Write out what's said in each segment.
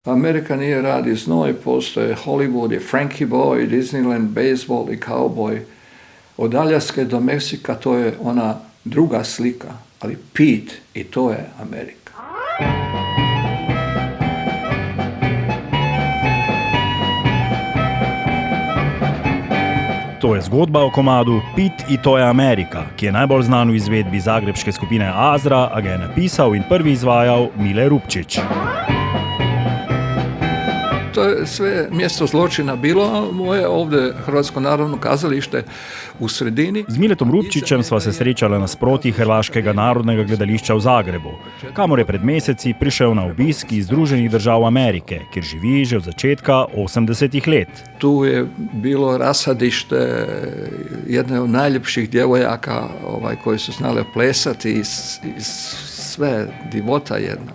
Amerika nije rad i znoj, postoje Hollywood i Frankie Boy, Disneyland, baseball i cowboy. Od Aljaske do Meksika to je ona druga slika, ali Pete i to je Amerika. To je zgodba o komadu Pit i to je Amerika, ki je najbolj znan v izvedbi zagrebške skupine Azra, a ga je napisal in prvi izvajal Mile Rupčić. To je sve mjesto zločina bilo, moje ovdje Hrvatsko narodno kazalište u sredini. Z Miletom Rupčićem sva se srečala nasproti Hrvaškega narodnega gledališča v Zagrebu, kamor je pred meseci prišel na obisk iz Združenih držav Amerike, kjer živi že od začetka 80-ih let. Tu je bilo rasadište jedne od najljepših djevojaka koje su znale plesati i sve divota jedna.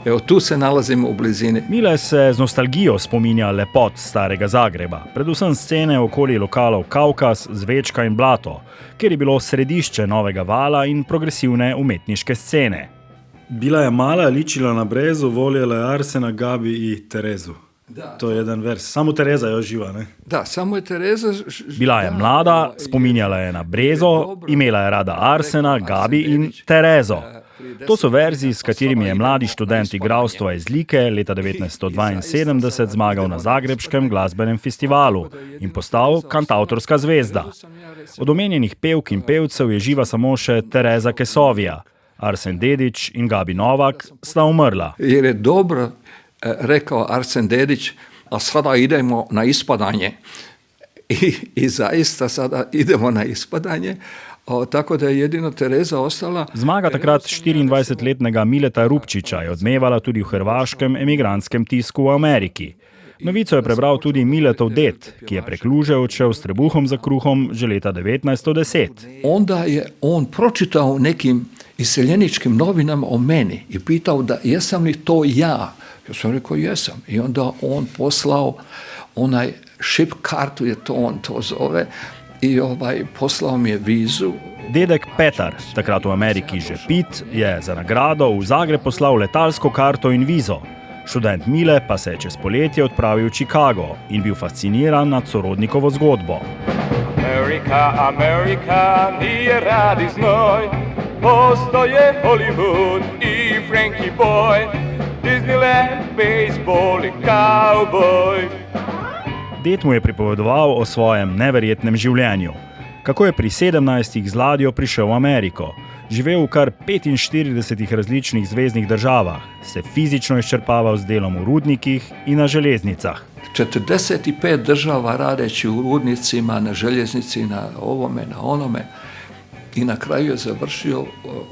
Evo, tu se nalazimo u blizini. Mile se z nostalgijo spominja lepot starega Zagreba, predvsem scene okoli lokalov Kaukaz, Zvečka in Blato, kjer je bilo središče novega vala in progresivne umetniške scene. Bila je mala, ličila na brezu, voljela je Arsena, Gabi i Terezu. Da, to je jedan vers. Samo Tereza je živa, ne? Da, samo je Tereza... Bila je mlada, spominjala je na brezo, imela je rada Arsena, Gabi in Terezo. To so verzi, s katerimi je mladi študent igralstva iz Like leta 1972 zmagal na Zagrebškem glasbenem festivalu in postal kantavtorska zvezda. Od omenjenih pevk in pevcev je živa samo še Tereza Kesovija. Arsen Dedić in Gabi Novak sta umrla. Jer je dobro rekao Arsen Dedić, a sada idemo na ispadanje. I zaista sada idemo na ispadanje. Tako da je jedino Tereza ostala. Zmaga takrat 24-letnega Mileta Rupčića je odmevala tudi v hrvaškem emigrantskem tisku v Ameriki. Novico je prebral tudi Miletov ded, ki je prekluže odšel s trebuhom za kruhom že leta 1910. Onda je on pročitao nekim iseljeničkim novinama o meni i pitao da jesam li to ja. Ja sam rekao jesam. I onda on poslao onaj ship kartu, je to on to zove, i poslao mi je vizu. Dedek Petar, takrat v Ameriki že Pit, je za nagrado v Zagreb poslal letalsko karto in vizo. Študent Mile pa se je čez poletje odpravil v Chicago in bil fasciniran nad sorodnikovo zgodbo. Amerika, Amerika, nije radi znoj, postoje Hollywood i Frankie Boy, Disneyland, baseball i cowboy. Ded mu je pripovedoval o svojem neverjetnem življenju. Kako je pri 17 z ladjo prišel v Ameriko, živel v kar 45 različnih zveznih državah, se fizično izčrpaval z delom v rudnikih in na železnicah. 45 država radeći u rudnicima, na željeznici, na ovome, na onome. I na kraju je završio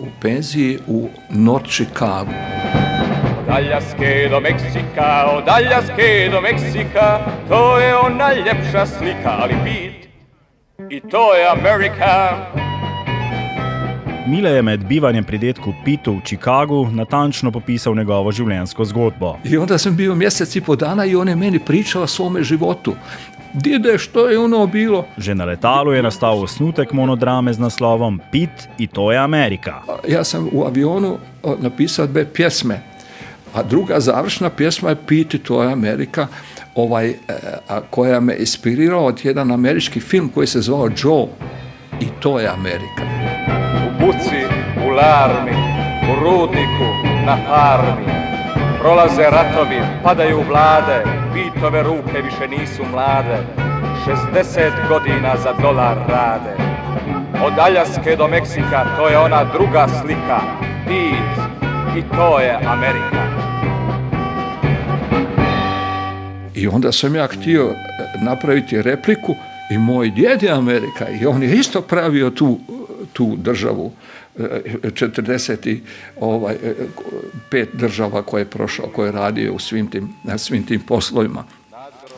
u penziji u North Chicagu. Od Aljaske do Meksika, od Aljaske do Meksika, to je ona ljepša slika, ali Pit, i to je Amerika. Mile je med bivanjem pri dedku Pitu v Chicagu natančno popisal njegovo življenjsko zgodbo. I onda sam bio mjesec i po dana i on je meni pričao o svome životu. Dide, što je ono bilo? Že na letalu je nastal osnutek monodrame z naslovom Pit i to je Amerika. Ja sam u avionu napisao 2 pjesme, a druga završna pjesma je Pit i to je Amerika, koja me inspirirao od jedan američki film koji se zvao Joe i to je Amerika. U buci, u larmi, u rudniku, na farmi, prolaze ratovi, padaju vlade, Pitove ruke više nisu mlade, 60 godina za dolar rade. Od Aljaske do Meksika, to je ona druga slika, Pit i to je Amerika. I onda sam ja htio napraviti repliku i moj djed je Amerika i on je isto pravio tu državu, 45 država koje je prošao, koje je radio na svim tim poslovima.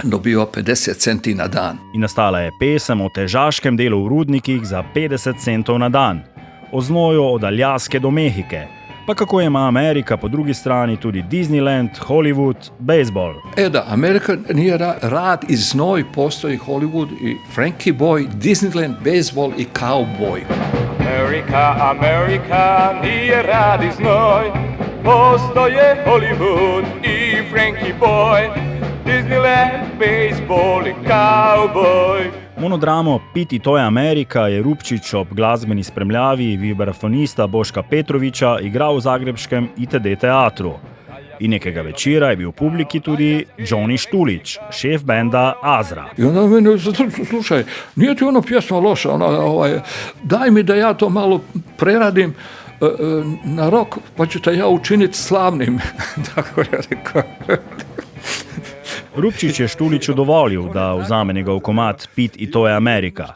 Dobio 50 centi na dan. In nastala je pesem o težaškem delu v rudnikih za 50 centov na dan, o znoju od Aljaske do Mehike, pa kako ima Amerika po drugi strani tudi Disneyland, Hollywood, baseball. Da, Amerika nije rad i znoj, postoji Hollywood i Frankie Boy, Disneyland, baseball i cowboy. Amerika, Amerika, nije rad i znoj, postoje Hollywood i Frankie Frankie boy, Disneyland, baseball i cowboy. Monodramo Pit i to je Amerika je Rupčič ob glasbeni spremljavi vibrafonista Boška Petroviča igral v zagrebškem ITD teatru. In nekega večera je bil v publiki tudi Johnny Štulić, šef benda Azra. I onda meni, slušaj, nije ti ono pjesma loša, daj mi da ja to malo preradim na rock, pa ću te ja učiniti slavnim. Tako je rekao. Rupčič je Štuliću dovolil, da vzame njegov komad Pit i to je Amerika.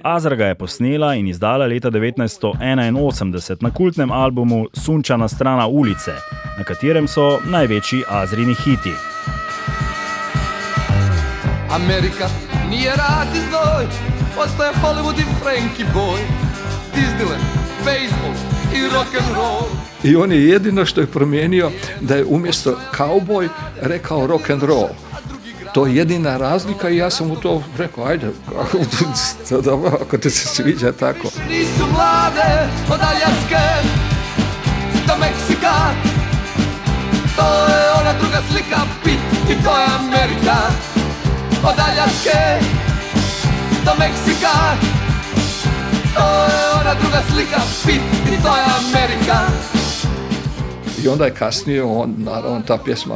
Azra ga je posnela in izdala leta 1981 na kultnem albumu Sunčana strana ulice, na katerem so največji Azrini hiti. Amerika nije rad i znoj, postaje Hollywood i Frankie boy, Disneyland, baseball i rock'n'roll. I on je jedino što je promijenio da je umjesto cowboy rekao rock'n'roll. To je jedina razlika i ja sam mu to rekao, ajde, ako te se sviđa tako. Nisu mlade od Aljaske do Meksika, to je ona druga slika, Pit i to je Amerika. Od Aljaske do Meksika, to je ona druga slika, Pit i to je Amerika. I onda je kasnije, naravno, ta pjesma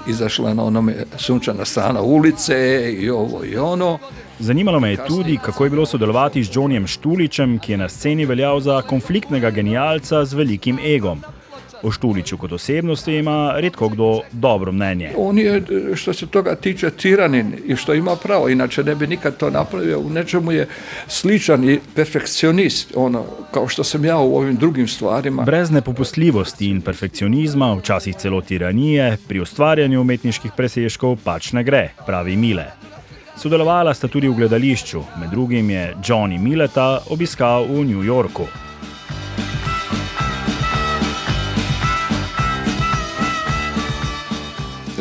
izašla na onome Sunčana strana ulice i ovo i ono. Zanimalo me je tudi, kako je bilo sodelovati s Johnnyjem Štulićem, ki je na sceni veljal za konfliktnega genialca z velikim egom. O Štuliću kot osebnosti ima redko kdo dobro mnenje. On je, što se toga tiče, tiranin i što ima pravo, inače ne bi nikad to napravio. U nečemu je sličan i perfekcionist, kao što sam ja u ovim drugim stvarima. Brez nepopustljivosti in perfekcionizma, včasih celo tiranije, pri ustvarjanju umetniških presežkov pač ne gre, pravi Mile. Sodelovala sta tudi v gledališču, med drugim je Johnny Mileta obiskal v New Yorku.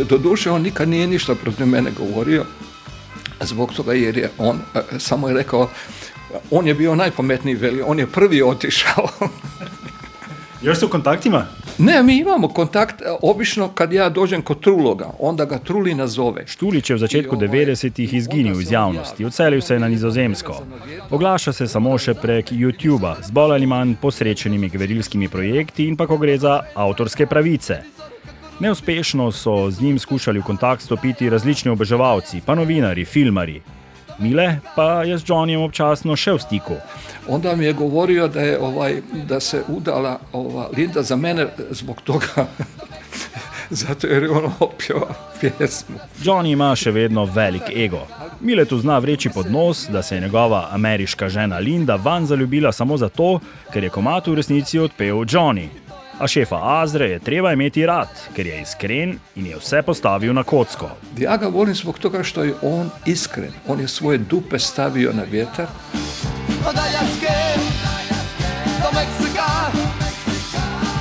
Doduše, on nikad nije ništa protiv mene govorio, zbog toga jer je on samo je rekao, on je bio najpametniji, veli, on je prvi otišao. Još su u kontaktima? Ne, mi imamo kontakt, obično kad ja dođem kod Truloga, onda ga Truli nazove. Štulić je v začetku 90-ih izginil iz javnosti, odselil se je na Nizozemsko. Oglaša se samo še prek YouTuba, z bolj ali manj posrečenimi gverilskimi projekti in pa ko gre za avtorske pravice. Neuspešno so z njim skušali v kontakt stopiti različni oboževalci, pa novinari, filmari. Mile pa je s Johnnyjem občasno še v stiku. Onda mi je govorio da se udala Linda za mene zbog toga, zato jer je on opjeva pjesmu. Johnny ima še vedno velik ego. Mile tu zna vreči pod nos, da se je njegova ameriška žena Linda vanj zaljubila samo zato, ker je komad v resnici odpel Johnny. A šefa Azre je treba imeti rad, ker je iskren in je vse postavil na kocko. Ja ga volim zbog toga što je on iskren. On je svoje dupe stavio na vjetar. Od Aljaske do Meksika,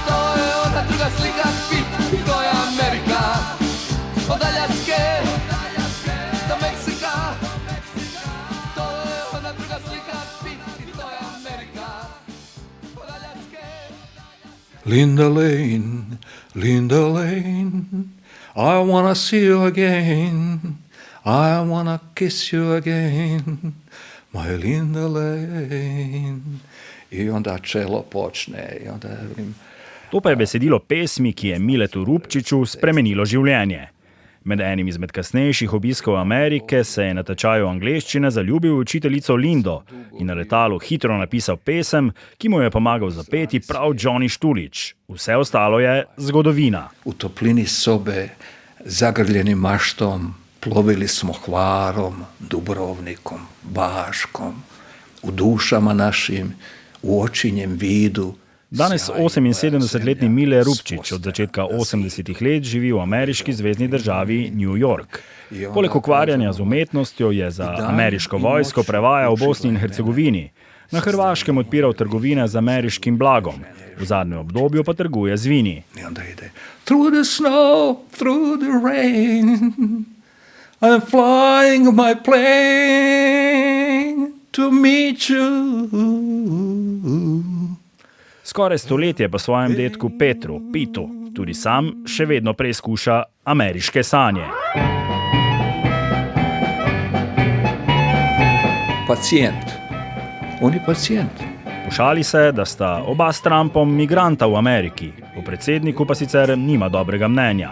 to je ona druga slika, Pit i to je Amerika. Od Aljaske do Meksika, to je ona druga slika, Pit i to je Amerika. Od Aljaske. Linda Lane, Linda Lane, I wanna see you again, I wanna kiss you again, my Linda Lane. I onda čelo počne. I onda... To pa je besedilo pesmi, ki je Miletu Rupčiču spremenilo življenje. Med enim izmed kasnejših obiskov Amerike se je na tečaju angleščine zaljubil v učiteljico Lindo in na letalu hitro napisal pesem, ki mu je pomagal zapeti prav Johnny Štulić. Vse ostalo je zgodovina. U toplini sobe, zagrljeni maštom, plovili smo Hvarom, Dubrovnikom, Baškom, u dušama našim, u očinjem vidu. Danes 78-letni Mile Rupčič od začetka 80-ih let živi v ameriški zvezni državi New York. Poleg ukvarjanja z umetnostjo je za ameriško vojsko prevajal v Bosni in Hercegovini. Na Hrvaškem odpiral trgovine z ameriškim blagom. V zadnjem obdobju pa trguje z vini. I onda ide Through the snow, through the rain, I'm flying my plane to meet you. Skoraj stoletje po svojem dedku Petru, Pitu. Tudi sam še vedno preizkuša ameriške sanje. Pacijent. On je pacijent. Pošali se, da sta oba s Trumpom migranta v Ameriki, o predsedniku pa sicer nima dobrega mnenja.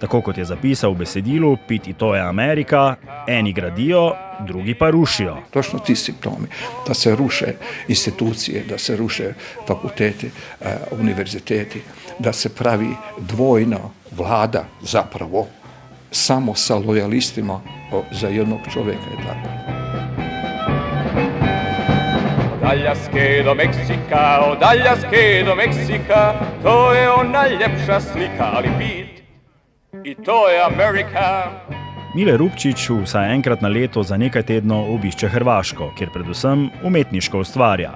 Tako kot je zapisal v besedilu, Pit i to je Amerika, eni gradijo, drugi pa rušijo. Točno ti simptomi, da se ruše institucije, da se ruše fakulteti, univerziteti, da se pravi dvojna vlada zapravo samo sa lojalistima za jednog čovjeka je tako. Od Aljaske do Meksika, od Aljaske do Meksika, to je ona ljepša slika, ali Pit i to je Amerika. Mile Rupčič vsaj enkrat na leto za nekaj tednov obišče Hrvaško, kjer predvsem umetniško ustvarja.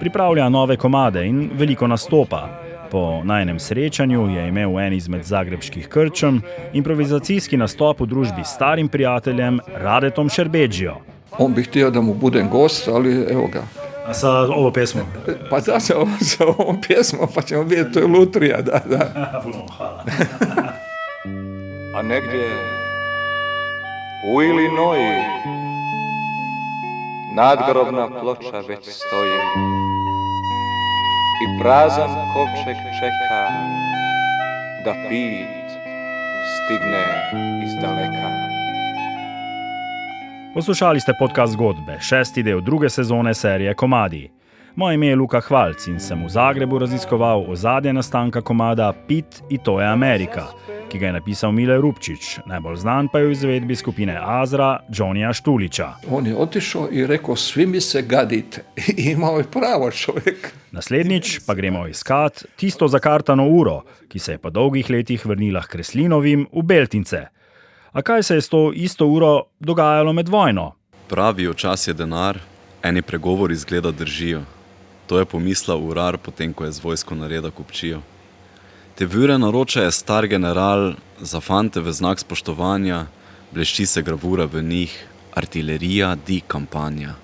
Pripravlja nove komade in veliko nastopa. Po najnem srečanju je imel v eni izmed zagrebških krčem improvizacijski nastop v družbi s starim prijateljem Radetom Šerbedžijo. On bi htio da mu budem gost, ali evo ga. A sa ovo pesmo? Pa da sa ovom pjesmom, pa ćemo vidjeti, to je lutrija, da. Puno hvala. A negdje u Illinois nadgrobna ploča već stoji i prazan kovčeg čeka da Pit stigne iz daleka. Poslušali ste podcast Zgodbe, 6. del 2. sezone serije Komadi. Moje ime je Luka Hvalc in sem v Zagrebu raziskoval ozadje nastanka komada Pit i to je Amerika, ki ga je napisal Mile Rupčič, najbolj znan pa je v izvedbi skupine Azra Johnnyja Štulića. On je otišao i rekao, svi mi se gadite. I imao je pravo čovjek. Naslednjič pa gremo iskat tisto zakartano uro, ki se je po dolgih letih vrnila h Kreslinovim v Beltince. A kaj se je s to isto uro dogajalo med vojno? Pravijo, čas je denar, eni pregovori izgleda držijo. To je pomislil urar, potem ko je z vojsko nareda kupčijo. Te vure naroča je star general, za fante v znak spoštovanja, blešči se gravura v njih, artilerija di kampanja.